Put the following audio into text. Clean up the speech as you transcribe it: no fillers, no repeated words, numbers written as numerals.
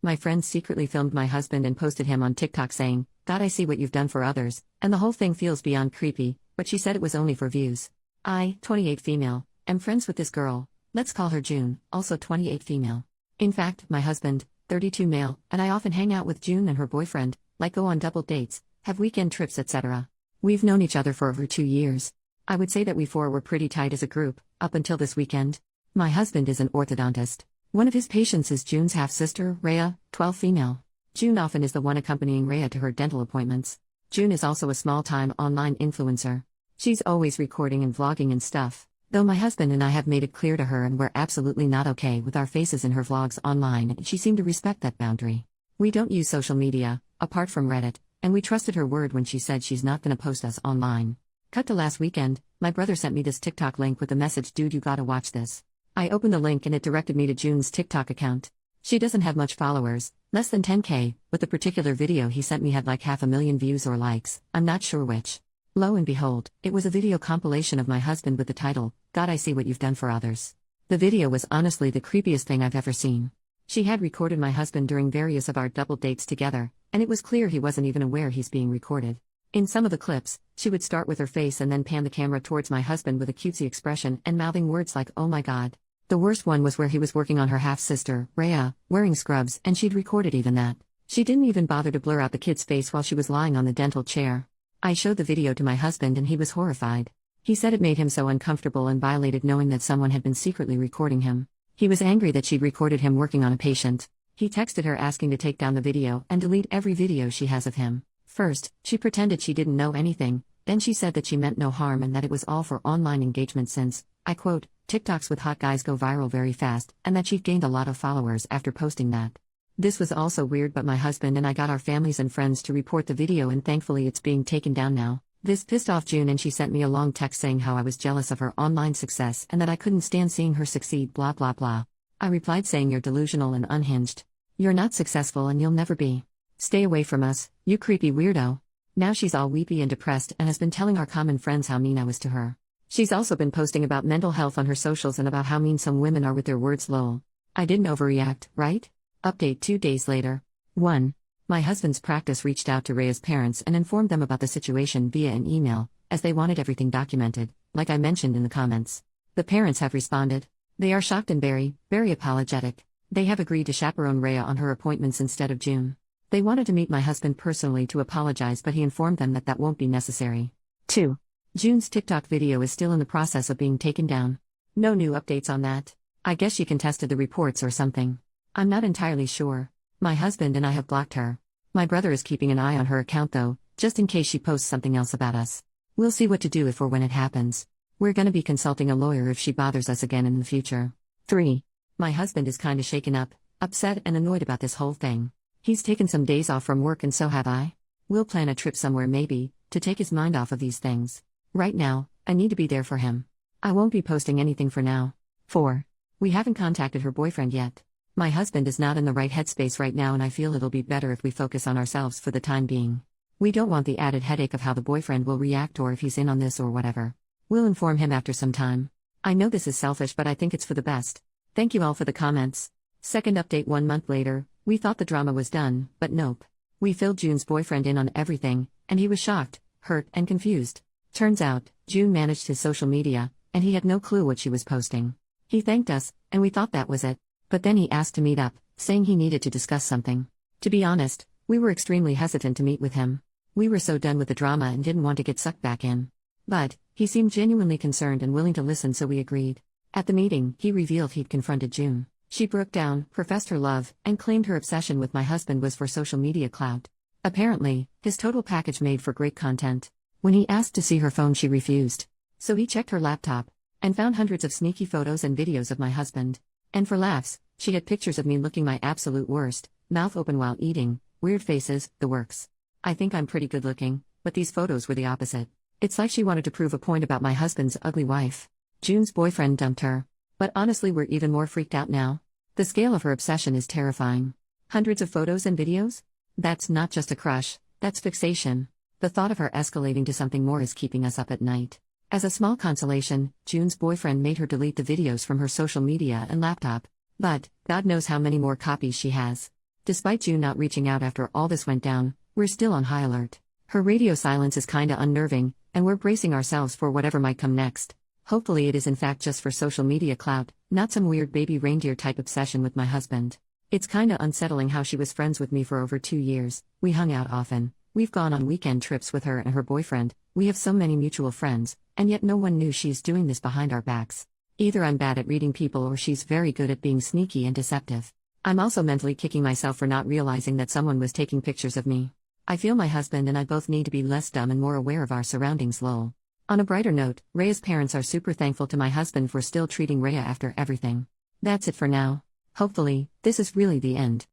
My friend secretly filmed my husband and posted him on TikTok saying, "God, I see what you've done for others," and the whole thing feels beyond creepy, but she said it was only for views. I, 28 female, am friends with this girl, let's call her June, also 28 female. In fact, my husband, 32 male, and I often hang out with June and her boyfriend, like go on double dates, have weekend trips, etc. We've known each other for over 2 years. I would say that we four were pretty tight as a group, up until this weekend. My husband is an orthodontist. One of his patients is June's half-sister, Rhea, 12 female. June often is the one accompanying Rhea to her dental appointments. June is also a small-time online influencer. She's always recording and vlogging and stuff. Though my husband and I have made it clear to her and we're absolutely not okay with our faces in her vlogs online, and she seemed to respect that boundary. We don't use social media, apart from Reddit, and we trusted her word when she said she's not gonna post us online. Cut to last weekend, my brother sent me this TikTok link with the message, "Dude, you gotta watch this." I opened the link and it directed me to June's TikTok account. She doesn't have much followers, less than 10K, but the particular video he sent me had like 500,000 views or likes, I'm not sure which. Lo and behold, it was a video compilation of my husband with the title, "God, I see what you've done for others." The video was honestly the creepiest thing I've ever seen. She had recorded my husband during various of our double dates together, and it was clear he wasn't even aware he's being recorded. In some of the clips, she would start with her face and then pan the camera towards my husband with a cutesy expression and mouthing words like, "Oh my God." The worst one was where he was working on her half-sister, Rhea, wearing scrubs, and she'd recorded even that. She didn't even bother to blur out the kid's face while she was lying on the dental chair. I showed the video to my husband and he was horrified. He said it made him so uncomfortable and violated knowing that someone had been secretly recording him. He was angry that she'd recorded him working on a patient. He texted her asking to take down the video and delete every video she has of him. First, she pretended she didn't know anything, then she said that she meant no harm and that it was all for online engagement since, I quote, "TikToks with hot guys go viral very fast," and that she'd gained a lot of followers after posting that. This was also weird, but my husband and I got our families and friends to report the video and thankfully it's being taken down now. This pissed off June and she sent me a long text saying how I was jealous of her online success and that I couldn't stand seeing her succeed, blah blah blah. I replied saying, "You're delusional and unhinged. You're not successful and you'll never be. Stay away from us, you creepy weirdo." Now she's all weepy and depressed and has been telling our common friends how mean I was to her. She's also been posting about mental health on her socials and about how mean some women are with their words, lol. I didn't overreact, right? Update 2 days later. 1. My husband's practice reached out to Rhea's parents and informed them about the situation via an email, as they wanted everything documented, like I mentioned in the comments. The parents have responded. They are shocked and very apologetic. They have agreed to chaperone Rhea on her appointments instead of June. They wanted to meet my husband personally to apologize, but he informed them that that won't be necessary. 2. June's TikTok video is still in the process of being taken down. No new updates on that. I guess she contested the reports or something. I'm not entirely sure. My husband and I have blocked her. My brother is keeping an eye on her account though, just in case she posts something else about us. We'll see what to do if or when it happens. We're gonna be consulting a lawyer if she bothers us again in the future. 3. My husband is kinda shaken up, upset and annoyed about this whole thing. He's taken some days off from work and so have I. We'll plan a trip somewhere maybe, to take his mind off of these things. Right now, I need to be there for him. I won't be posting anything for now. 4. We haven't contacted her boyfriend yet. My husband is not in the right headspace right now and I feel it'll be better if we focus on ourselves for the time being. We don't want the added headache of how the boyfriend will react or if he's in on this or whatever. We'll inform him after some time. I know this is selfish but I think it's for the best. Thank you all for the comments. Second update 1 month later, we thought the drama was done, but nope. We filled June's boyfriend in on everything, and he was shocked, hurt, and confused. Turns out, June managed his social media, and he had no clue what she was posting. He thanked us, and we thought that was it. But then he asked to meet up, saying he needed to discuss something. To be honest, we were extremely hesitant to meet with him. We were so done with the drama and didn't want to get sucked back in. But, he seemed genuinely concerned and willing to listen, so we agreed. At the meeting, he revealed he'd confronted June. She broke down, professed her love, and claimed her obsession with my husband was for social media clout. Apparently, his total package made for great content. When he asked to see her phone, she refused. So he checked her laptop, and found hundreds of sneaky photos and videos of my husband. And for laughs, she had pictures of me looking my absolute worst, mouth open while eating, weird faces, the works. I think I'm pretty good looking, but these photos were the opposite. It's like she wanted to prove a point about my husband's ugly wife. June's boyfriend dumped her. But honestly, we're even more freaked out now. The scale of her obsession is terrifying. Hundreds of photos and videos? That's not just a crush, that's fixation. The thought of her escalating to something more is keeping us up at night. As a small consolation, June's boyfriend made her delete the videos from her social media and laptop. But, God knows how many more copies she has. Despite June not reaching out after all this went down, we're still on high alert. Her radio silence is kinda unnerving, and we're bracing ourselves for whatever might come next. Hopefully it is in fact just for social media clout, not some weird baby reindeer type obsession with my husband. It's kinda unsettling how she was friends with me for over 2 years, we hung out often, we've gone on weekend trips with her and her boyfriend, we have so many mutual friends, and yet no one knew she's doing this behind our backs. Either I'm bad at reading people or she's very good at being sneaky and deceptive. I'm also mentally kicking myself for not realizing that someone was taking pictures of me. I feel my husband and I both need to be less dumb and more aware of our surroundings, lol. On a brighter note, Rhea's parents are super thankful to my husband for still treating Rhea after everything. That's it for now. Hopefully, this is really the end.